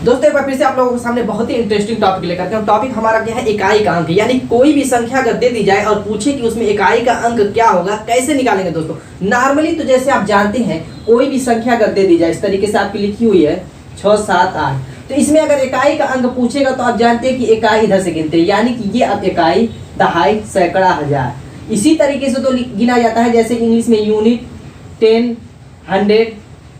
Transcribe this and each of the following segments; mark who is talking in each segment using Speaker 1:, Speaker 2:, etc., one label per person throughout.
Speaker 1: दोस्तों एक बार फिर से आप लोगों के सामने बहुत ही इंटरेस्टिंग टॉपिक लेकर के टॉपिक हमारा क्या है, इकाई का अंक। यानी कोई भी संख्या अगर दे दी जाए और पूछे कि उसमें इकाई का अंक क्या होगा, कैसे निकालेंगे दोस्तों। नॉर्मली तो जैसे आप जानते हैं, कोई भी संख्या अगर दे दी जाए, इस तरीके से आपकी लिखी हुई है 6, 7, 8, तो इसमें अगर इकाई का अंक पूछेगा तो आप जानते हैं कि इकाई इधर से गिनते हैं, यानी कि ये अब इकाई, दहाई, सैकड़ा, हजार, इसी तरीके से तो गिना जाता है जैसे इंग्लिश में यूनिट, 10, 100,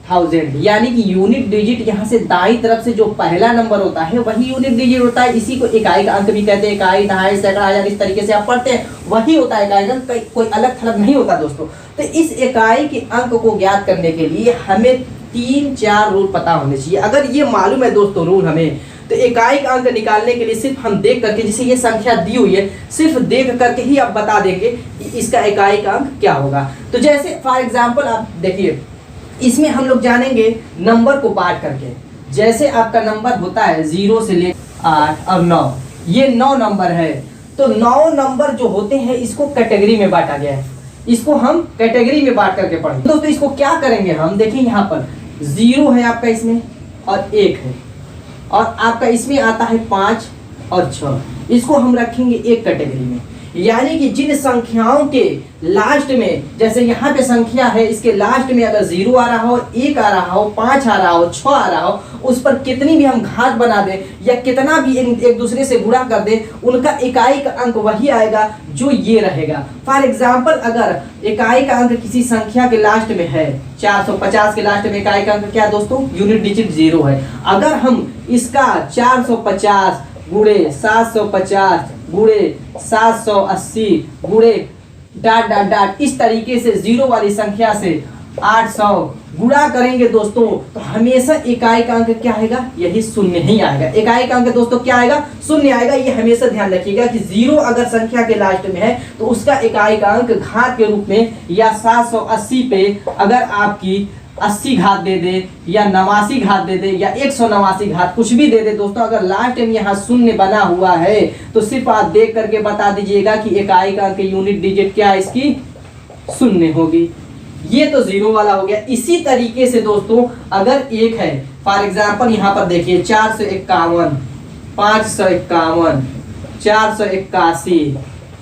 Speaker 1: 1000। यानी कि यूनिट डिजिट यहाँ से दाईं तरफ से जो पहला नंबर होता है वही यूनिट डिजिट होता है। इसी को इकाई का अंक भी कहते हैं। इकाई, दहाई, सैकड़ा, हजार, इस तरीके से आप पढ़ते हैं, वही होता है इकाई का अंक, कोई अलग थलग नहीं होता दोस्तों। तो इस इकाई के अंक को ज्ञात करने के लिए हमें 3-4 रूल पता होने चाहिए। अगर ये मालूम है दोस्तों रूल हमें, तो इकाई का अंक निकालने के लिए सिर्फ हम देख करके, जैसे ये संख्या दी हुई है, सिर्फ देख करके ही आप बता देंगे कि इसका इकाई का अंक क्या होगा। तो जैसे फॉर एग्जाम्पल आप देखिए, इसमें हम लोग जानेंगे नंबर को बांट करके। जैसे आपका नंबर होता है 0 से लेकर 8 और 9, ये 9 नंबर है। तो 9 नंबर जो होते हैं इसको कैटेगरी में बांटा गया है, इसको हम कैटेगरी में बांट करके पढ़ेंगे दोस्तों। इसको क्या करेंगे हम, देखिए यहाँ पर 0 है आपका इसमें और 1 है, और आपका इसमें आता है 5 और 6, इसको हम रखेंगे एक कैटेगरी में। यानी कि जिन संख्याओं के लास्ट में, जैसे यहाँ पे संख्या है, इसके लास्ट में अगर 0 आ रहा हो, 1 आ रहा हो, 5 आ रहा हो, 6 आ रहा हो, उस पर कितनी भी हम घात बना दें या कितना भी एक दूसरे से गुणा कर दें, उनका इकाई का अंक वही आएगा जो ये रहेगा। फॉर एग्जाम्पल अगर इकाई का अंक किसी संख्या के लास्ट में है 450 के लास्ट में इकाई का अंक क्या है दोस्तों, यूनिट डिजिट 0 है। अगर हम इसका 450 गुणे 750 गुणे 780 गुणे डाट डाट डाट, इस तरीके से 0 वाली संख्या से 800 गुणा करेंगे दोस्तों, तो हमेशा इकाई का अंक क्या आएगा, यही शून्य ही आएगा। इकाई का अंक दोस्तों क्या आएगा, शून्य आएगा। ये हमेशा ध्यान रखिएगा कि 0 अगर संख्या के लास्ट में है तो उसका इकाई का अंक घात के रूप में, या 780 पे अगर आपकी 80 घात दे दे, या 89 घात दे दे, या 189 घात, कुछ भी दे दे दोस्तों, अगर लास्ट में यहाँ शून्य बना हुआ है तो सिर्फ आप देख करके बता दीजिएगा कि इकाई का अंक यूनिट डिजिट क्या है, इसकी शून्य होगी। ये तो 0 वाला हो गया। इसी तरीके से दोस्तों अगर 1 है, फॉर एग्जाम्पल यहाँ पर देखिए 451, 551, 481,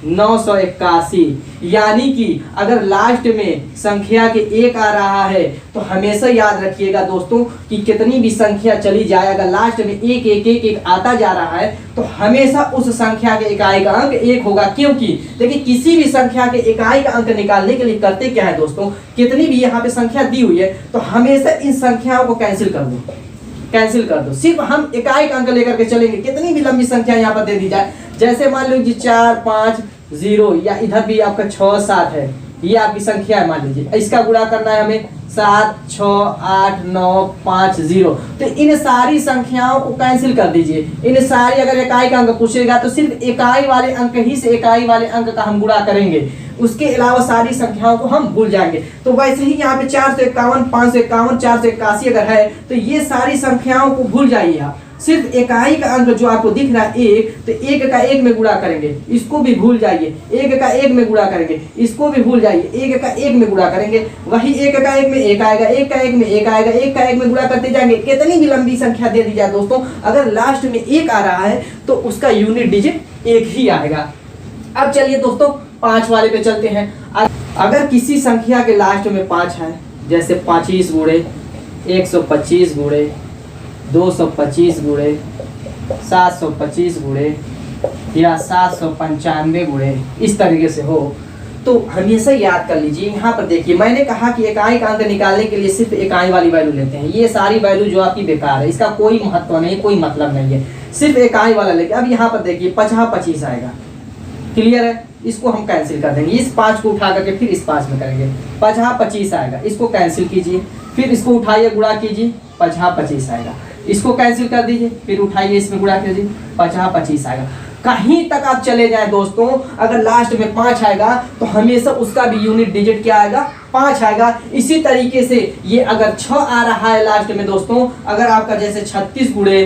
Speaker 1: 981, यानी कि अगर लास्ट में संख्या के 1 आ रहा है तो हमेशा याद रखिएगा दोस्तों कि कितनी भी संख्या चली जाए, अगर लास्ट में 1 1 1 1 आता जा रहा है तो हमेशा उस संख्या के इकाई का अंक 1 होगा। क्योंकि देखिए किसी भी संख्या के इकाई का अंक निकालने के लिए करते क्या है दोस्तों, कितनी भी यहाँ पे संख्या दी हुई है तो हमेशा इन संख्याओं को कैंसिल कर दो, कैंसिल कर दो। सिर्फ हम इकाई का अंक लेकर के चलेंगे, कितनी भी लंबी संख्या यहाँ पर दे दी जाए, जैसे मान लीजिए 4 5 0, या इधर भी आपका 6 7 है, ये आपकी संख्या है मान लीजिए, इसका गुणा करना है हमें 7 6 8 9 5 0, तो इन सारी संख्याओं को कैंसिल कर दीजिए। इन सारी अगर इकाई का अंक पूछेगा तो सिर्फ इकाई वाले अंक ही से इकाई वाले अंक का हम गुणा करेंगे, उसके अलावा सारी संख्याओं को हम भूल जाएंगे। तो वैसे ही यहाँ पे 451 551 481 अगर है तो ये सारी संख्याओं को भूल जाइए आप, सिर्फ इकाई का अंक जो आपको दिख रहा है 1, तो 1 का 1 में गुणा करेंगे, इसको भी भूल जाइए। 1 का 1 में गुणा करेंगे, इसको भी भूल जाइए। 1 का 1 में गुणा करेंगे, वही 1 का 1 में 1 आएगा, 1 का 1 में 1 आएगा, 1 का 1 में गुणा करते जाएंगे। कितनी भी लंबी संख्या दे दी जाए दोस्तों, अगर लास्ट में 1 आ रहा है तो उसका यूनिट डिजिट 1 ही आएगा। अब चलिए दोस्तों 5 वाले पे चलते हैं। अगर किसी संख्या के लास्ट में 5 है, जैसे 25 गुणे 125 गुणे 225 गुणे 725 गुणे या 795 गुणे, इस तरीके से हो, तो हमेशा याद कर लीजिए। यहाँ पर देखिए मैंने कहा कि इकाई का अंक निकालने के लिए सिर्फ इकाई वाली वैल्यू लेते हैं। ये सारी वैल्यू जो आपकी बेकार है, इसका कोई महत्व नहीं, कोई मतलब नहीं है, सिर्फ इकाई वाला लेके। अब यहाँ पर देखिए 50 25 आएगा, क्लियर है, इसको हम कैंसिल कर देंगे। इस 5 को उठा करके फिर इस 5 में करेंगे, 50 25 आएगा, इसको कैंसिल कीजिए, फिर इसको उठाइए गुणा कीजिए, 50 25 आएगा, इसको कैंसिल कर दीजिए, फिर उठाइए इसमें गुणा कीजिए, 50 25 आएगा। कहीं तक आप चले जाएं दोस्तों, अगर लास्ट में 5 आएगा तो हमेशा उसका भी यूनिट डिजिट क्या आएगा, 5 आएगा। इसी तरीके से ये अगर 6 आ रहा है लास्ट में दोस्तों, अगर आपका जैसे 36 गुणे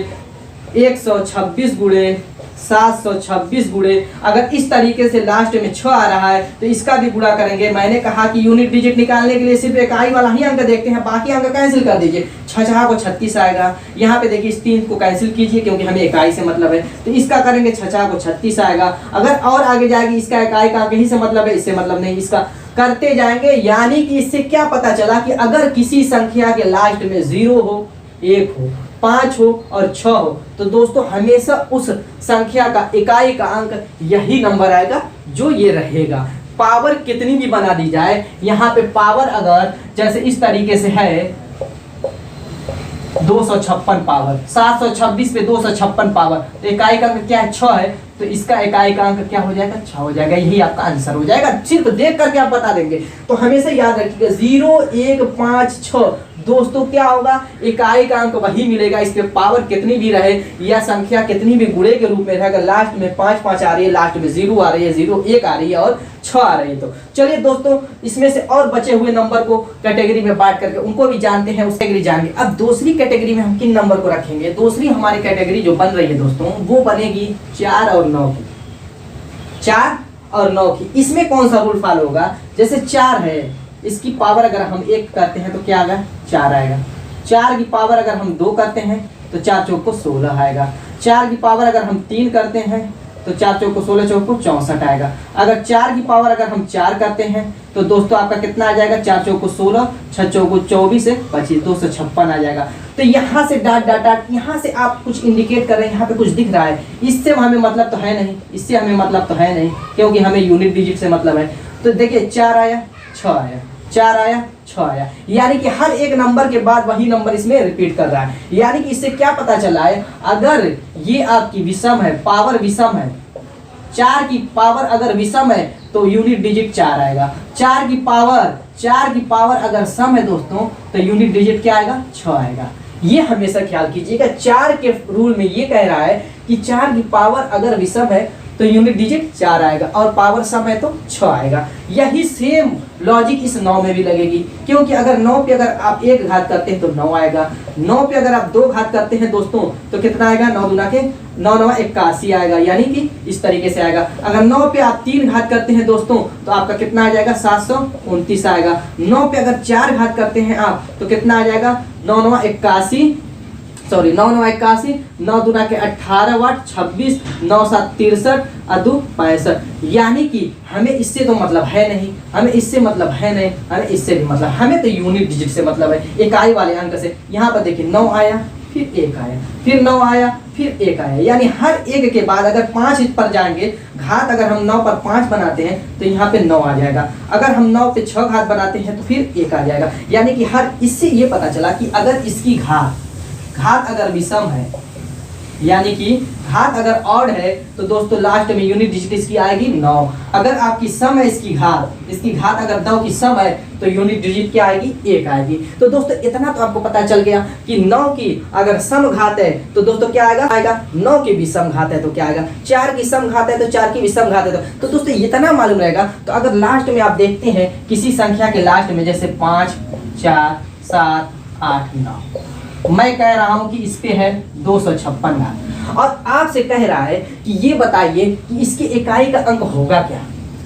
Speaker 1: 126 गुणे 726 गुणे, अगर इस तरीके से लास्ट में 6 आ रहा है तो इसका भी गुणा करेंगे। मैंने कहा कि यूनिट डिजिट निकालने के लिए सिर्फ इकाई वाला ही अंक देखते हैं, बाकी अंक कैंसिल कर दीजिए। 6 को 36 आएगा। यहाँ पे देखिए इस 3 को कैंसिल कीजिए क्योंकि हमें इकाई से मतलब है, तो इसका करेंगे 6 को 36 आएगा। अगर और आगे जाएगी इसका इकाई का अंक ही से मतलब है, इससे मतलब नहीं, इसका करते जाएंगे। यानी कि इससे क्या पता चला कि अगर किसी संख्या के लास्ट में 0 हो, 1 हो, 5 हो और 6 हो तो दोस्तों हमेशा उस संख्या का इकाई का अंक यही नंबर आएगा जो ये रहेगा। पावर कितनी भी बना दी जाए, यहाँ पे पावर अगर जैसे इस तरीके से है 256 पावर, 726 पे 256 पावर, तो इकाई का अंक क्या है 6 है, तो इसका इकाई का अंक क्या हो जाएगा 6 हो जाएगा। यही आपका आंसर हो जाएगा, सिर्फ देख करके आप बता देंगे। तो हमेशा याद रखिएगा 0 1 5 6 दोस्तों क्या होगा, इकाई का अंक वही मिलेगा। इसके पावर कितनी भी रहे या संख्या कितनी भी गुणे के रूप में रहे, अगर लास्ट में 5 5 आ रही है, लास्ट में 0 आ रही है, 0 1 आ रही है और 6 आ रही है। तो चलिए दोस्तों इसमें से और बचे हुए नंबर को कैटेगरी में बांट करके उनको भी जानते हैं, उस कैटेगरी जानेंगे। अब दूसरी कैटेगरी में हम किन नंबर को रखेंगे, दूसरी हमारी कैटेगरी जो बन रही है दोस्तों वो बनेगी 4 और 9 की। 4 और 9 की, इसमें कौन सा रूल फॉलो होगा, जैसे 4 है, इसकी पावर अगर हम 1 करते हैं तो क्या आएगा 4 आएगा। 4 की पावर अगर हम 2 करते हैं तो 4 चौक को 16 आएगा। 4 की पावर अगर हम 3 करते हैं तो 4 चौक को 16 चौक को 64 आएगा। अगर 4 की पावर अगर हम 4 करते हैं तो दोस्तों आपका कितना आ जाएगा, 4 चौक को 16, 6 चौक को 24 से 25, 256 आ जाएगा। तो यहाँ से डाटा यहाँ से आप कुछ इंडिकेट कर रहे हैं, यहाँ पे कुछ दिख रहा है, इससे हमें मतलब तो है नहीं, इससे हमें मतलब तो है नहीं क्योंकि हमें यूनिट डिजिट से मतलब है। तो देखिए 4 आया 6 आया, 4 आया 6 आया, यानी कि हर एक नंबर के बाद वही नंबर इसमें रिपीट कर रहा है। यानी कि इससे क्या पता चला है, अगर ये आपकी विषम है, पावर विषम है, 4 की पावर अगर विषम है तो यूनिट डिजिट 4 आएगा। 4 की पावर अगर सम है दोस्तों तो यूनिट डिजिट क्या आएगा 6 आएगा। ये हमेशा ख्याल कीजिएगा, 4 के रूल में ये कह रहा है कि 4 की पावर अगर विषम है तो यूनिट डिजिट 4 आएगा और पावर सम है तो 6 आएगा। यही सेम लॉजिक इस 9 में भी लगेगी, क्योंकि अगर 9 पे अगर आप 1 घात करते हैं तो 9 आएगा। 9 पे अगर आप 2 घात करते हैं दोस्तों तो कितना आएगा, 9 दूना के 9 9 81 आएगा, यानी कि इस तरीके से आएगा। अगर 9 पे आप 3 घात करते हैं दोस्तों तो आपका कितना आ जाएगा 729 आएगा। 9 पे अगर 4 घात करते हैं आप तो कितना आ जाएगा 9 9 81, सॉरी 9 9 81, 9 दूना के 18 वाट 26, 9 7 63 और 2 65। यानी कि हमें इससे तो मतलब है नहीं, हमें इससे मतलब है नहीं, हमें इससे भी मतलब, हमें तो यूनिट डिजिट से मतलब है, इकाई वाले अंक से। यहाँ पर देखिए 9 आया फिर 1 आया, फिर 9 आया फिर 1 आया, यानी हर एक के बाद अगर 5 पर जाएंगे, घात अगर हम 9 पर 5 बनाते हैं तो यहाँ पे 9 आ जाएगा। अगर हम 9 पे 6 घात बनाते हैं तो फिर 1 आ जाएगा। यानी कि हर, इससे ये पता चला कि अगर इसकी घात अगर विषम है, यानी कि घात अगर ऑड है तो दोस्तों लास्ट में यूनिट डिजिट इसकी आएगी 9। अगर आपकी सम है इसकी घात अगर 9 की सम है तो यूनिट डिजिट क्या आएगी 1 आएगी। तो दोस्तों इतना तो आपको पता चल गया कि 9 की अगर सम घात है तो दोस्तों क्या आएगा 9 की भी सम घात है तो क्या आएगा, 4 की सम घात है तो 4 की भी सम घात है तो दोस्तों इतना मालूम रहेगा। तो अगर लास्ट में आप देखते हैं किसी संख्या के लास्ट में जैसे 5 4 7 8 9, मैं कह रहा हूं कि इस पे है 256 घात और आपसे कह रहा है कि ये बताइए कि इसके इकाई का अंक होगा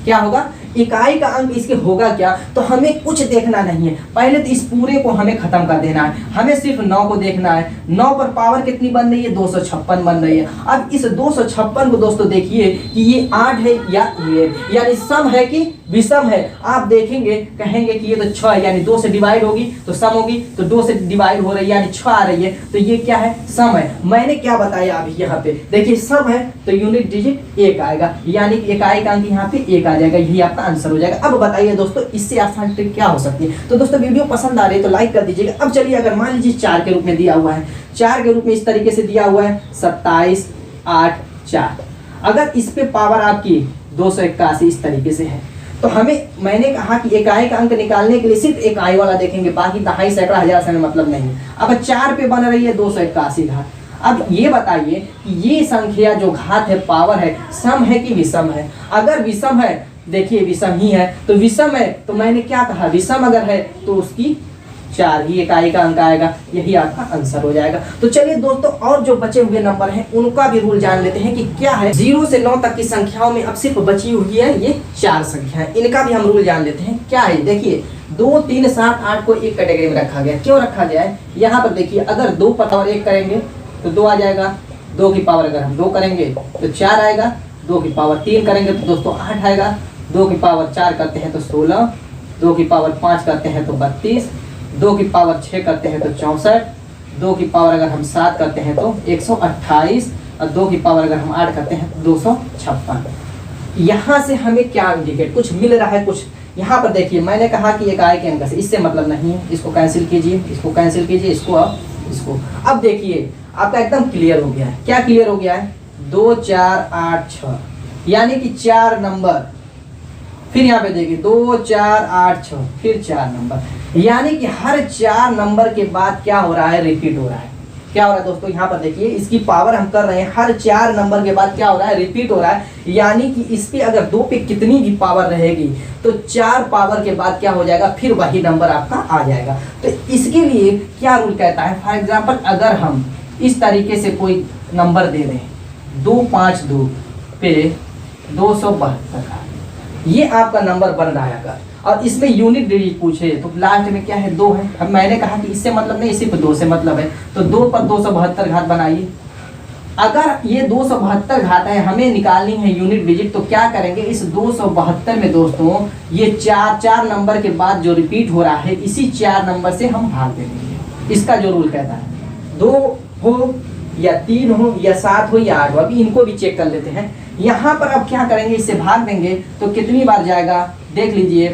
Speaker 1: क्या होगा, इकाई का अंक इसके होगा क्या। तो हमें कुछ देखना नहीं है, पहले तो इस पूरे को हमें खत्म कर देना है, हमें सिर्फ 9 को देखना है। 9 पर पावर कितनी बन रही है 256 बन रही है। अब इस 256 को दोस्तों देखिए कि ये 8 है या ये, यानी सम है कि विषम है। आप देखेंगे कहेंगे कि ये तो 6 है, यानी 2 से डिवाइड होगी तो सम होगी, तो 2 से डिवाइड हो रही है यानी 6 आ रही है, तो ये क्या है सम है। मैंने क्या बताया अभी यहाँ पे देखिए सम है तो यूनिट डिजिट 1 आएगा, यानी कि इकाई का अंक यहाँ पे 1 आ जाएगा, यही आपका आंसर हो जाएगा। अब बताइए दोस्तों इससे आसान ट्रिक क्या हो सकती है। तो दोस्तों वीडियो पसंद आ रही है तो लाइक कर दीजिएगा। अब चलिए अगर मान लीजिए 4 के रूप में दिया हुआ है, 4 के रूप में इस तरीके से दिया हुआ है 27 8 4, अगर इस पे पावर आपकी 281 इस तरीके से है तो हमें, मैंने कहा कि इकाई का अंक निकालने के लिए सिर्फ इकाई वाला देखेंगे, बाकी दहाई सैकड़ा हजार से मतलब नहीं है। अब 4 पे बन रही है 281 घात। अब ये बताइए कि ये संख्या जो घात है पावर है सम है कि विषम है। अगर विषम है, देखिए विषम ही है, तो विषम है तो मैंने क्या कहा विषम अगर है तो उसकी 4 ही इकाई का अंक आएगा, यही आपका आंसर हो जाएगा। तो चलिए दोस्तों, और जो बचे हुए नंबर हैं उनका भी रूल जान लेते हैं कि क्या है। 0 से 9 तक की संख्याओं में अब सिर्फ बची हुई है ये 4 संख्याएं, इनका भी हम रूल जान लेते हैं। क्या है देखिए, 2, 3, 7, 8 को एक कैटेगरी में रखा गया। क्यों रखा गया है, यहाँ पर देखिए, अगर 2 पर पावर 1 करेंगे तो 2 आ जाएगा, 2 की पावर अगर हम 2 करेंगे तो 4 आएगा, 2 की पावर 3 करेंगे तो दोस्तों 8 आएगा, 2 की पावर 4 करते हैं तो 16, 2 की पावर 5 करते हैं तो 32, 2 की पावर 6 करते हैं तो 64, 2 की पावर अगर हम 7 करते हैं तो 128, और 2 की पावर अगर हम 8 करते हैं तो 256। यहाँ से हमें क्या इंडिकेट, कुछ मिल रहा है कुछ। यहाँ पर देखिए, मैंने कहा कि इकाई के अंक से, इससे मतलब नहीं है, इसको कैंसिल कीजिए, इसको कैंसिल कीजिए, इसको इसको। अब देखिए आपका एकदम क्लियर हो गया है। क्या क्लियर हो गया है, 2, 4, 8, 6, यानी कि 4 नंबर। फिर यहाँ पे देखिए 2, 4, 8, 6, फिर 4 नंबर, यानी कि हर 4 नंबर के बाद क्या हो रहा है, रिपीट हो रहा है। क्या हो रहा है दोस्तों, यहाँ पर देखिए, इसकी पावर हम कर रहे हैं, हर 4 नंबर के बाद क्या हो रहा है, रिपीट हो रहा है। यानी कि इस पे अगर 2 पे कितनी भी पावर रहेगी तो 4 पावर के बाद क्या हो जाएगा, फिर वही नंबर आपका आ जाएगा। तो इसके लिए क्या रूल कहता है, फॉर एग्जाम्पल अगर हम इस तरीके से कोई नंबर दे दें, 252 पे 272, ये आपका नंबर बन रहा है अगर, और इसमें यूनिट डिजिट पूछे तो लास्ट में क्या है, 2 है। अब मैंने कहा कि इससे मतलब नहीं, सिर्फ 2 से मतलब है, तो 2 पर 272 घात बनाइए। अगर ये 272 घात है, हमें निकालनी है यूनिट डिजिट, तो क्या करेंगे, इस 272 में दोस्तों ये 4 नंबर के बाद जो रिपीट हो रहा है, इसी 4 नंबर से हम भाग देंगे। इसका जो रूल कहता है, 2 हो या 3 हो या 7 हो या 8 हो, अभी इनको भी चेक कर लेते हैं। यहाँ पर अब क्या करेंगे, इससे भाग देंगे तो कितनी बार जाएगा, देख लीजिए,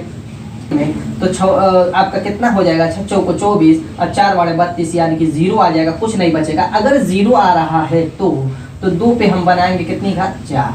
Speaker 1: तो आपका कितना हो जाएगा, 6 चौको 24 और 4 वाले 32, यानी कि 0 आ जाएगा, कुछ नहीं बचेगा। अगर 0 आ रहा है तो 2 पे हम बनाएंगे कितनी घात, 4।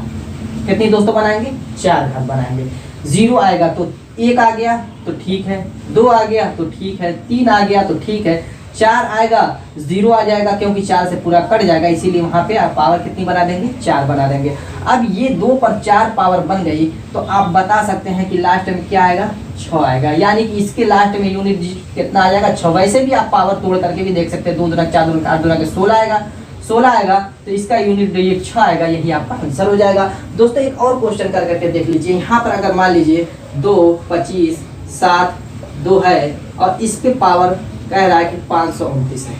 Speaker 1: कितनी दोस्तों बनाएंगे, 4 घात बनाएंगे। 0 आएगा तो 1 आ गया तो ठीक है, 2 आ गया तो ठीक है, 3 आ गया तो ठीक है, 4 आएगा 0 आ जाएगा, क्योंकि 4 से पूरा कट जाएगा, इसीलिए वहाँ पे आप पावर कितनी बना देंगे, 4 बना देंगे। अब ये 2 पर 4 पावर बन गई, तो आप बता सकते हैं कि लास्ट में क्या आएगा, 6 आएगा, यानी कि इसके लास्ट में यूनिट डिजिट कितना आ जाएगा, 6। वैसे भी आप पावर तोड़ करके भी देख सकते हैं, 2 दूना 4 दूना 8 दूना के 16 आएगा, 16 आएगा, तो इसका यूनिट डिजिट 6 आएगा, यही आपका आंसर हो जाएगा। दोस्तों एक और क्वेश्चन कर करके देख लीजिए, यहाँ पर अगर मान लीजिए 2, 25, 7, 2 है, और इस पे पावर कह रहा है कि 529 है,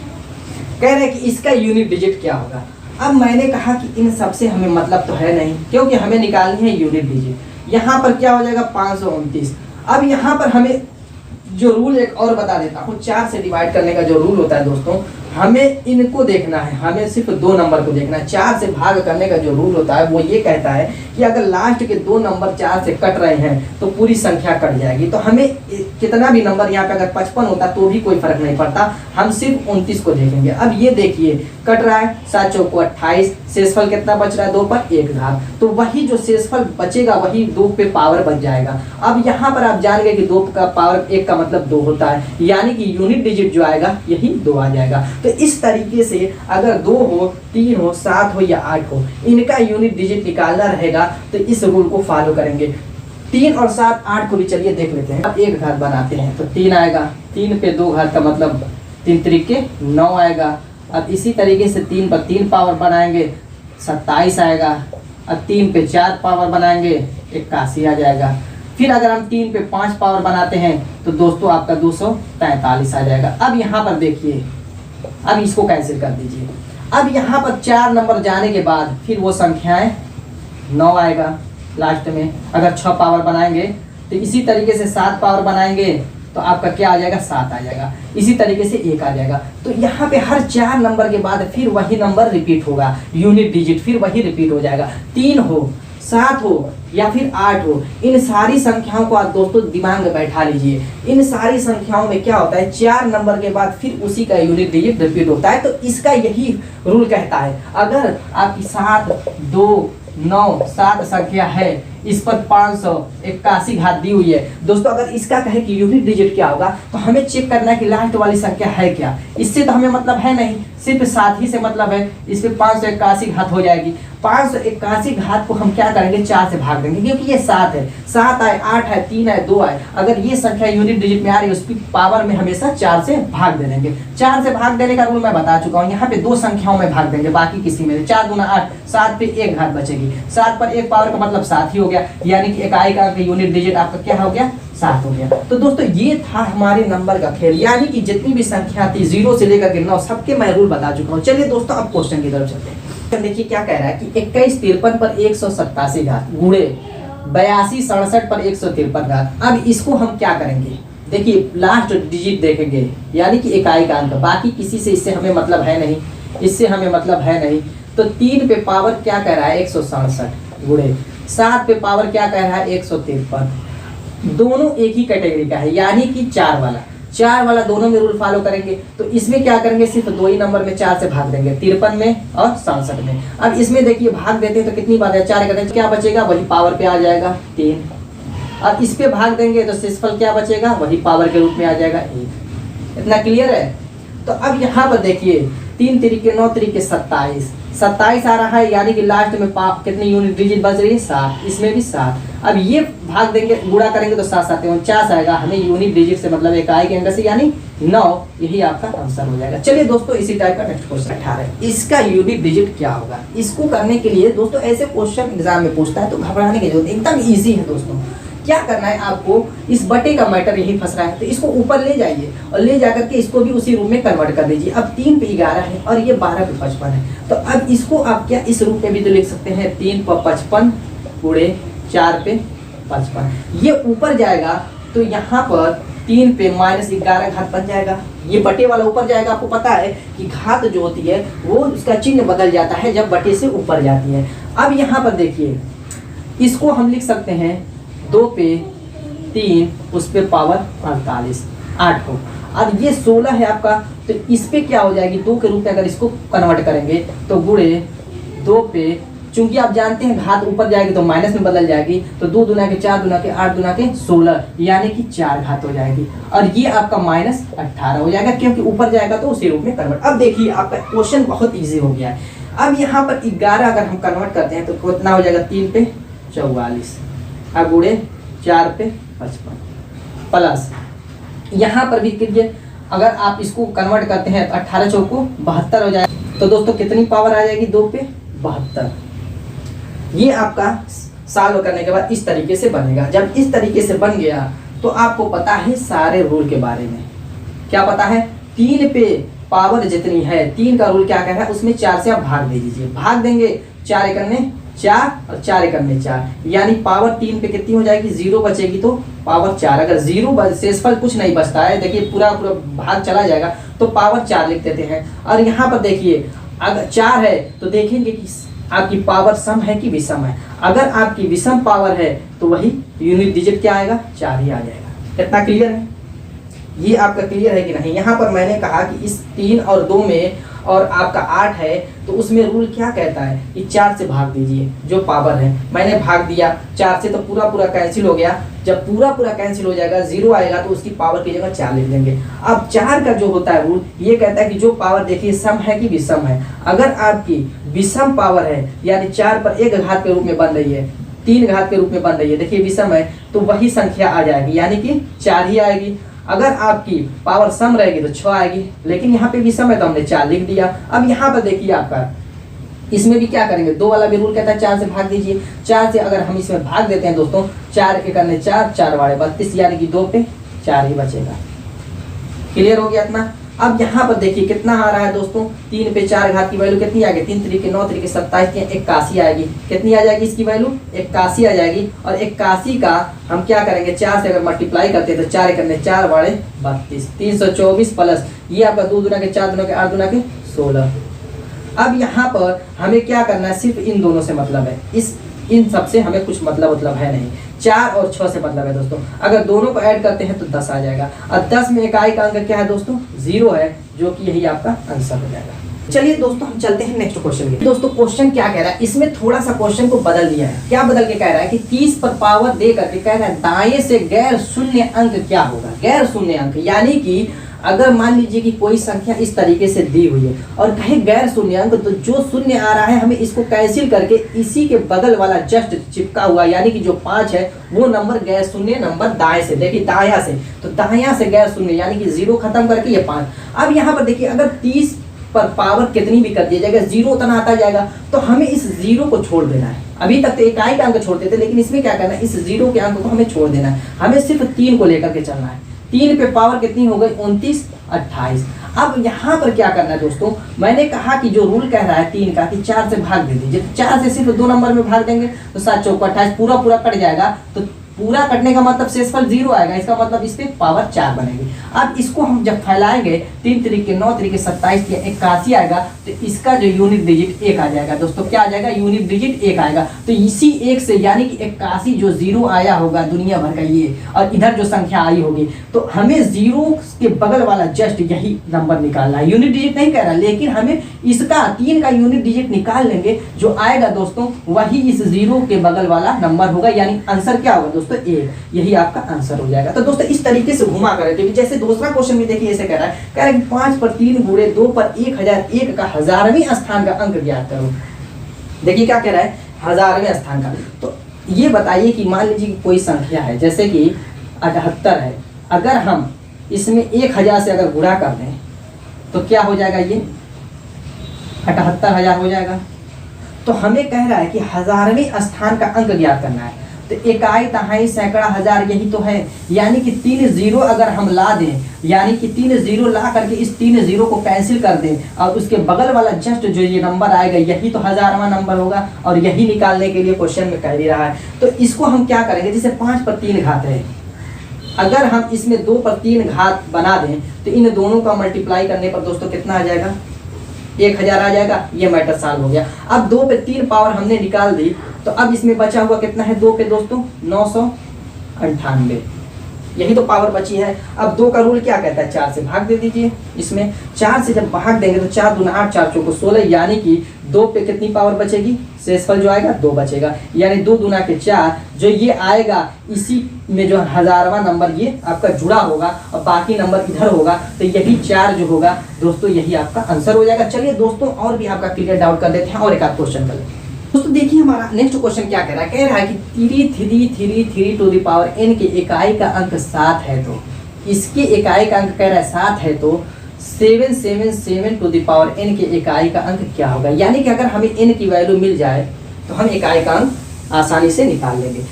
Speaker 1: कह रहे हैं कि इसका यूनिट डिजिट क्या होगा। अब मैंने कहा कि इन सब से हमें मतलब तो है नहीं, क्योंकि हमें निकालनी है यूनिट डिजिट। यहाँ पर क्या हो जाएगा, 529। अब यहाँ पर हमें जो रूल एक और बता देता हूँ, 4 से डिवाइड करने का जो रूल होता है दोस्तों, हमें इनको देखना है, हमें सिर्फ 2 नंबर को देखना है। 4 से भाग करने का जो रूल होता है वो ये कहता है कि अगर लास्ट के 2 नंबर 4 से कट रहे हैं तो पूरी संख्या कट जाएगी। तो हमें कितना भी नंबर, यहाँ पे अगर 55 होता तो भी कोई फर्क नहीं पड़ता, हम सिर्फ 29 को देखेंगे। अब ये देखिए कट रहा है, 7 चौको 28, शेषफल कितना बच रहा है, 2 पर 1 घात, तो वही जो शेषफल बचेगा वही 2 पे पावर बच जाएगा। अब यहाँ पर आप जान गए कि 2 का पावर 1 का मतलब 2 होता है, यानी कि यूनिट डिजिट जो आएगा यही 2 आ जाएगा। तो इस तरीके से अगर 2 हो, 3 हो, 7 हो या 8 हो, इनका यूनिट डिजिट निकालना रहेगा, तो इस रूल को फॉलो करेंगे। 3 और 7, 8 को भी चलिए देख लेते हैं। अब 1 घात बनाते हैं तो 3 आएगा, 3 पे 2 घात का मतलब 3 त्रिके 9 आएगा। अब इसी तरीके से 3 पर 3 पावर बनाएंगे 27 आएगा, अब 3 पे 4 पावर बनाएंगे 81 आ जाएगा। फिर अगर हम 3 पे 5 पावर बनाते हैं तो दोस्तों आपका 243 आ जाएगा। अब यहाँ पर देखिए, अब इसको कैंसिल कर दीजिए। अब यहाँ पर 4 नंबर जाने के बाद फिर वो संख्याएं 9 आएगा लास्ट में। अगर 6 पावर बनाएंगे तो इसी तरीके से 7 पावर बनाएंगे तो आपका क्या आ जाएगा, 7 आ जाएगा। इसी तरीके से 1 आ जाएगा। तो यहाँ पे हर 4 नंबर के बाद फिर वही नंबर रिपीट होगा, यूनिट डिजिट फिर वही रिपीट हो जाएगा। 3 हो, 7 हो या फिर 8 हो, इन सारी संख्याओं को आप दोस्तों दिमाग में बैठा लीजिए। इन सारी संख्याओं में क्या होता है, 4 नंबर के बाद फिर उसी का यूनिट डिजिट रिपीट होता है। तो इसका यही रूल कहता है, अगर आपकी 7, 2, 9, 7 संख्या है, इस पर 581 घात दी हुई है दोस्तों। अगर इसका कहे कि यूनिट डिजिट क्या होगा तो हमें चेक करना है कि लास्ट वाली संख्या है क्या। इससे तो हमें मतलब है नहीं, सिर्फ 7 ही से मतलब है। इस पे 581 घात हो जाएगी। 581 घात को हम क्या करेंगे, 4 से भाग देंगे, क्योंकि ये 7 है। 7 आए, 8 है, 3 आए, 2 आए, अगर ये संख्या यूनिट डिजिट में आ रही है उसकी पावर में हमेशा 4 से भाग दे देंगे। 4 से भाग देने का रूल मैं बता चुका हूँ। यहाँ पे 2 संख्याओं में भाग देंगे, बाकी किसी में। 4 दूना 8, 7 पे 1 घात बचेगी। 7 पर 1 पावर का मतलब 7 ही हो गया, यानी कि इकाई का यूनिट डिजिट आपका क्या हो गया, 7 हो गया। तो दोस्तों ये था हमारे नंबर का खेल, यानी कि जितनी भी संख्या थी 0 से लेकर के 9 सबके मैं रूल बता चुका हूँ। चलिए दोस्तों अब क्वेश्चन की तरफ चलते हैं। देखिए क्या कह रहा है कि 21 53 पर 187 घात गुणे 82 67 पर 153 घात। अब इसको हम क्या करेंगे, देखिए लास्ट डिजिट देखेंगे, यानी कि इकाई का अंक। बाकी किसी से इससे हमें मतलब है नहीं, इससे हमें मतलब है नहीं। तो 3 पे पावर क्या कह रहा है, 167 गुणे 7 पे पावर क्या कह रहा है, 153। दोनों एक ही कैटेगरी का है, यानी कि 4 वाला दोनों में रूल फॉलो करेंगे। तो इसमें क्या करेंगे, सिर्फ 2 ही नंबर में 4 से भाग देंगे, 53 में और 67 में। अब इसमें देखिए भाग देते हैं तो कितनी बात है, 4 करते हैं, क्या बचेगा, वही पावर पे आ जाएगा 3। अब इस पे भाग देंगे तो शेषफल क्या बचेगा, वही पावर के रूप में आ जाएगा 1। इतना क्लियर है। तो अब यहाँ पर देखिए 3 तरीके 9 तरीके 27 आ रहा है, यानी कि लास्ट में कितनी यूनिट डिजिट बच रही है, 7। इसमें भी 7। अब ये भाग देंगे, गुणा करेंगे तो 7 7 49 आएगा। हमें यूनिट डिजिट से मतलब इकाई के अंक से, यानी 9, यही आपका आंसर हो जाएगा। चलिए दोस्तों इसी टाइप का नेक्स्ट क्वेश्चन 18, इसका यूनिट डिजिट क्या होगा। इसको करने के लिए दोस्तों ऐसे क्वेश्चन एग्जाम में पूछता है तो घबराने की जरूरत, एकदम ईजी है दोस्तों। क्या करना है आपको, इस बटे का मैटर यही फंस रहा है, तो इसको ऊपर ले जाइए और ले जाकर के इसको भी उसी रूप में कन्वर्ट कर दीजिए। अब 3 पे 11 है और ये 12 पे 55 है, तो अब इसको आप क्या इस रूप में भी तो लिख सकते हैं, 3 पर 55 गुणे 4 पे 55। ये ऊपर जाएगा तो यहाँ पर 3 पे -11 घात बन जाएगा। ये बटे वाला ऊपर जाएगा। आपको पता है कि घात जो होती है वो उसका चिन्ह बदल जाता है जब बटे से ऊपर जाती है। अब यहाँ पर देखिए इसको हम लिख सकते हैं 2 पे 3 उस पे पावर 48 8 को। अब ये 16 है आपका, तो इस पे क्या हो जाएगी, 2 के रूप में अगर इसको कन्वर्ट करेंगे तो गुणे 2 पे, चूंकि आप जानते हैं घात ऊपर जाएगी तो माइनस में बदल जाएगी, तो 2 दूना के 4 दूना के 8 दूना के 16, यानी कि 4 घात हो जाएगी। और ये आपका -18 हो जाएगा, क्योंकि ऊपर जाएगा तो उसी रूप में कन्वर्ट। अब देखिए आपका क्वेश्चन बहुत ईजी हो गया है। अब यहाँ पर 11 अगर हम कन्वर्ट करते हैं तो कितना हो जाएगा, 3 पे 44 अब गुणे 4 पे 55 प्लस यहाँ पर भी कीजिए, अगर आप इसको कन्वर्ट करते हैं तो 18 चौको 72 हो जाएगा। तो दोस्तों कितनी पावर आ जाएगी, 2 पे 72। ये आपका सॉल्व करने के बाद इस तरीके से बनेगा। जब इस तरीके से बन गया तो आपको पता है सारे रूल के बारे में। क्या पता है, 3 पे पावर जितनी है, 3 का रूल क्या कह रहा है, उसमें 4 से आप भाग दे दीजिए। भाग देंगे 4 एकड़ में 4 और 4 एकड़ में 4, यानी पावर 3 पे कितनी हो जाएगी, 0 बचेगी तो पावर 4। अगर 0 शेषफल कुछ नहीं बचता है, देखिए पूरा भाग चला जाएगा तो पावर 4 लिख देते हैं। और यहाँ पर देखिए अगर 4 है तो देखेंगे कि आपकी पावर सम है कि विषम है। अगर आपकी विषम पावर है तो वही यूनिट डिजिट क्या आएगा, 4 ही आ जाएगा। इतना क्लियर है, ये आपका क्लियर है कि नहीं। यहाँ पर मैंने कहा कि इस 3 और 2 में और आपका 8 है तो उसमें रूल क्या कहता है कि 4 से भाग दीजिए जो पावर है। मैंने भाग दिया 4 से तो पूरा कैंसिल हो गया। जब पूरा कैंसिल हो जाएगा, 0 आएगा तो उसकी पावर की जगह 4 लिख देंगे। अब 4 का जो होता है रूल ये कहता है कि जो पावर देखिए सम है कि विषम है। अगर आपकी विषम पावर है, यानी 4 पर 1 घात के रूप में बन रही है, 3 घात के रूप में बन रही है, देखिए विषम है तो वही संख्या आ जाएगी, यानी कि 4 ही आएगी। अगर आपकी पावर सम रहेगी तो 6 आएगी, लेकिन यहाँ पे विषम है तो हमने 4 लिख दिया। अब यहाँ पर देखिए आपका इसमें भी क्या करेंगे, 2 वाला भी रूल कहता है 4 से भाग दीजिए। 4 से अगर हम इसमें भाग देते हैं दोस्तों, 4 एकड़ में 4, 4 वाड़े 32, यानी कि 2 पे 4 ही बचेगा। क्लियर हो गया इतना। अब यहाँ पर देखिए कितना आ रहा है दोस्तों, 3 पे 4 घात की वैल्यू कितनी आ गई, 3 तरीके 9 तरीके 27 81 आएगी। कितनी आ जाएगी इसकी वैल्यू, 81 आ जाएगी। और 81 का हम क्या करेंगे, 4 से अगर मल्टीप्लाई करते हैं तो 4 एकड़ में 4 वाड़े 32, 324 प्लस ये आपका 2 दूना के 4 दूना के 8 दूना के 16। अब यहाँ पर हमें क्या करना है, सिर्फ इन दोनों से मतलब है, इन सब से हमें कुछ मतलब है नहीं। 4 और 6 से मतलब है दोस्तों। अगर दोनों को ऐड करते हैं तो 10 आ जाएगा। और 10 में इकाई का अंक क्या है दोस्तों, 0 है, जो कि यही आपका आंसर हो जाएगा। चलिए दोस्तों हम चलते हैं नेक्स्ट क्वेश्चन में। दोस्तों क्वेश्चन क्या कह रहा है, इसमें थोड़ा सा क्वेश्चन को बदल दिया है। क्या बदल के कह रहा है कि 30 पर पावर दे करके कह रहा है दाएं से गैर शून्य अंक क्या होगा। गैर शून्य अंक यानी कि अगर मान लीजिए कि कोई संख्या इस तरीके से दी हुई है और कहे गैर शून्य अंक, तो जो शून्य आ रहा है हमें इसको कैंसिल करके इसी के बगल वाला जस्ट चिपका हुआ यानी कि जो 5 है वो नंबर गैर शून्य नंबर दाएं से, देखिए दायां से, तो दायां से गैर शून्य यानी कि 0 खत्म करके ये 5। अब यहाँ पर देखिए अगर 30 पर पावर कितनी भी कर दिया जाएगा 0 उतना आता जाएगा, तो हमें इस 0 को छोड़ देना है। अभी तक तो इकाई का अंक छोड़ते थे, लेकिन इसमें क्या करना है, इस 0 के अंक को हमें छोड़ देना है। हमें सिर्फ 3 को लेकर के चलना है। 3 पे पावर कितनी हो गई 29, 28। अब यहाँ पर क्या करना है दोस्तों, मैंने कहा कि जो रूल कह रहा है 3 का कि 4 से भाग दे दीजिए। 4 से सिर्फ 2 नंबर में भाग देंगे तो 7 चौका 28 पूरा कट जाएगा। तो पूरा कटने का मतलब शेषफल 0 आएगा, इसका मतलब इस पे पावर 4 बनेगी। अब इसको हम जब फैलाएंगे 3 तरीके 9 तरीके 27 या 81 आएगा, तो इसका जो यूनिट डिजिट 1 आ जाएगा। दोस्तों क्या आ जाएगा, यूनिट डिजिट 1 आएगा। तो इसी 1 से यानी कि 81 जो 0 आया होगा दुनिया भर का ये, और इधर जो संख्या आई होगी, तो हमें 0 के बगल वाला जस्ट यही नंबर निकालना है। यूनिट डिजिट नहीं कह रहा, लेकिन हमें इसका 3 का यूनिट डिजिट निकाल लेंगे। जो आएगा दोस्तों वही इस 0 के बगल वाला नंबर होगा, यानी आंसर क्या होगा दोस्तों 1। यही आपका आंसर हो जाएगा। तो दोस्तों इस तरीके से घुमा कर, जैसे दूसरा क्वेश्चन में देखिए ऐसे कह रहा है कि 5 पर 3 गुणे 2 पर 1001 का 1000वें स्थान का अंक ज्ञात करो। देखिए क्या कह रहा है, 1000वें स्थान का। तो ये बताइए कि मान लीजिए कि कोई संख्या है जैसे कि 78 है, अगर हम इसमें 1000 से अगर गुणा कर दें तो क्या हो जाएगा, ये 78000 हो जाएगा। तो हमें कह रहा है कि 1000वें स्थान का अंक ज्ञात करना है। तो इकाई, दहाई, सैकड़ा, हजार यही तो है, यानी कि 3 0 अगर हम ला दें, यानी कि 3 0 ला करके इस 3 0 को कैंसिल कर दें और उसके बगल वाला जस्ट जो ये नंबर आएगा यही तो 1000वां नंबर होगा, और यही निकालने के लिए क्वेश्चन में कह रहा है। तो इसको हम क्या करेंगे, जैसे 5 पर 3 घात है, अगर हम इसमें 2 पर 3 घात बना दें तो इन दोनों का मल्टीप्लाई करने पर दोस्तों कितना आ जाएगा, 1000 आ जाएगा। ये मैटर सॉल्व हो गया। अब 2 पे 3 पावर हमने निकाल दी, तो अब इसमें बचा हुआ कितना है 2 पे दोस्तों 998, यही तो पावर बची है। अब 2 का रूल क्या कहता है, 4 से भाग दे दीजिए। इसमें 4 से जब भाग देंगे तो 4 दूना 8, 4 चौको 16, यानी कि 2 पे कितनी पावर बचेगी, शेषफल जो आएगा 2 बचेगा, यानी 2 दूना के 4। जो ये आएगा इसी में जो 1000वां नंबर ये आपका जुड़ा होगा और बाकी नंबर इधर होगा, तो यही 4 जो होगा दोस्तों यही आपका आंसर हो जाएगा। चलिए दोस्तों और भी आपका क्लियर डाउट कर देते हैं और एक आध क्वेश्चन कर लेते हैं। दोस्तों देखिए हमारा नेक्स्ट क्वेश्चन क्या कह रहा है, कह रहा है कि 333 टू द पावर n के इकाई का अंक 7 है, तो इसके इकाई का अंक कह रहा है 7 है, तो 777 टू द पावर n के इकाई का अंक क्या होगा। यानी कि अगर हमें n की वैल्यू मिल जाए तो हम इकाई का अंक आसानी से निकाल लेंगे।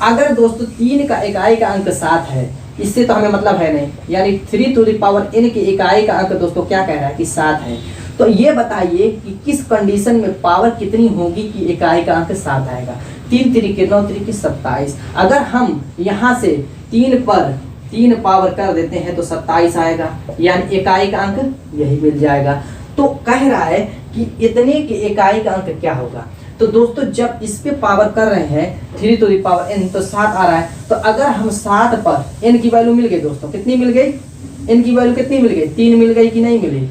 Speaker 1: अगर दोस्तों 3 का इकाई का अंक 7 है, इससे तो हमें मतलब है नहीं, यानी 3 टू द पावर n के इकाई का अंक दोस्तों क्या कह रहा है कि 7 है। तो ये बताइए कि किस कंडीशन में पावर कितनी होगी कि इकाई का अंक 7 आएगा। 3 तरीके 9 तरीके 27, अगर हम यहाँ से 3 पर 3 पावर कर देते हैं तो 27 आएगा, यानी इकाई का अंक यही मिल जाएगा। तो कह रहा है कि इतने के इकाई का अंक क्या होगा। तो दोस्तों जब इस पे पावर कर रहे हैं 3 टू द पावर n, तो 7 आ रहा है। तो अगर हम 7 पर n की वैल्यू मिल गई दोस्तों, कितनी मिल गई, n की वैल्यू कितनी मिल गई, 3 मिल गई कि नहीं मिली,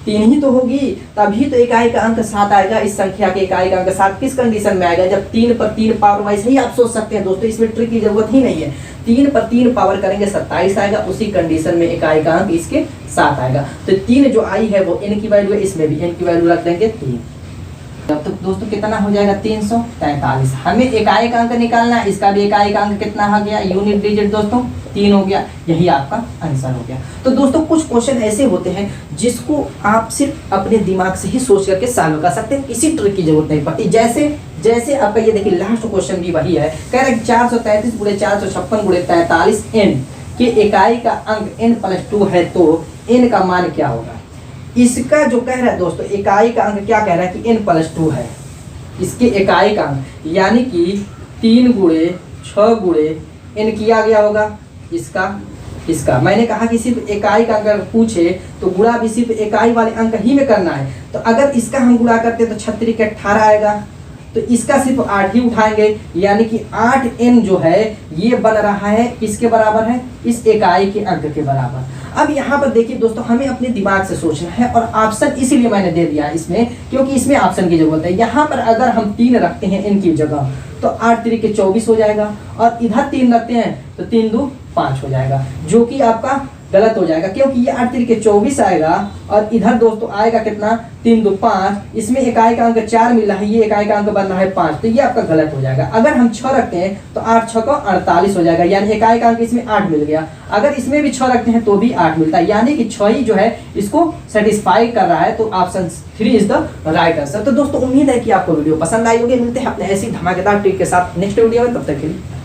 Speaker 1: 3 ही तो होगी, तभी तो इकाई का अंक 7 आएगा। इस संख्या के इकाई का अंक 7 किस कंडीशन में आएगा, जब 3 पर 3 पावर, वैसे ही आप सोच सकते हैं दोस्तों, इसमें ट्रिक की जरूरत ही नहीं है। 3 पर 3 पावर करेंगे 27 आएगा, उसी कंडीशन में इकाई का अंक इसके 7 आएगा। तो 3 जो आई है वो n की वैल्यू है, इसमें भी n की वैल्यू रख देंगे 3। तो दोस्तों कितना हो जाएगा 343। हमें इकाई का अंक निकालना है, इसका भी इकाई का अंक कितना आ गया, यूनिट डिजिट दोस्तों 3 हो गया, यही आपका आंसर हो गया। तो दोस्तों कुछ क्वेश्चन ऐसे होते हैं जिसको आप सिर्फ अपने दिमाग से ही सोच करके सॉल्व कर सकते हैं, किसी ट्रिक की जरूरत नहीं पड़ती। जैसे आपका ये देखिए लास्ट क्वेश्चन भी वही है, कह रहे हैं 433 गुणे 456 गुणे 43 n के इकाई का अंक n+2 है, तो n का मान क्या होगा। इसका जो कह रहा है दोस्तों इकाई का अंक क्या कह रहा है कि n+2 है, इसके इकाई का अंक, यानी कि 3 गुणे 6 गुणे n किया गया होगा इसका। मैंने कहा कि सिर्फ इकाई का अगर पूछे तो गुणा भी सिर्फ इकाई वाले अंक ही में करना है। तो अगर इसका हम गुणा करते तो 36 के 18 आएगा, तो इसका सिर्फ 8 ही उठाएंगे, यानी कि 8n जो है ये बन रहा है किसके बराबर है, इस इकाई के अंक के बराबर। अब यहाँ पर देखिए दोस्तों, हमें अपने दिमाग से सोचना है और ऑप्शन इसीलिए मैंने दे दिया है इसमें, क्योंकि इसमें ऑप्शन की जरूरत है। यहाँ पर अगर हम 3 रखते हैं n की जगह तो 8 3 के 24 हो जाएगा, और इधर 3 रखते हैं तो 3 2 5 हो जाएगा, जो कि आपका गलत हो जाएगा, क्योंकि ये 8 3 के 24 आएगा और इधर दोस्तों आएगा कितना, 3 2 5। इसमें इकाई का अंक 4 मिल रहा है, ये इकाई का अंक बन रहा है 5, तो ये आपका गलत हो जाएगा। अगर हम 6 रखते हैं तो 8 6 को 48 हो जाएगा, यानी इकाई का अंक इसमें 8 मिल गया। अगर इसमें भी 6 रखते हैं तो भी 8 मिलता है, यानी कि 6 ही जो है इसको सेटिस्फाई कर रहा है, तो option 3 is the right answer. तो दोस्तों उम्मीद है कि आपको वीडियो पसंद आई होगी। मिलते हैं अपने ऐसी धमाकेदार ट्रिक के साथ नेक्स्ट वीडियो में, तब तक के लिए।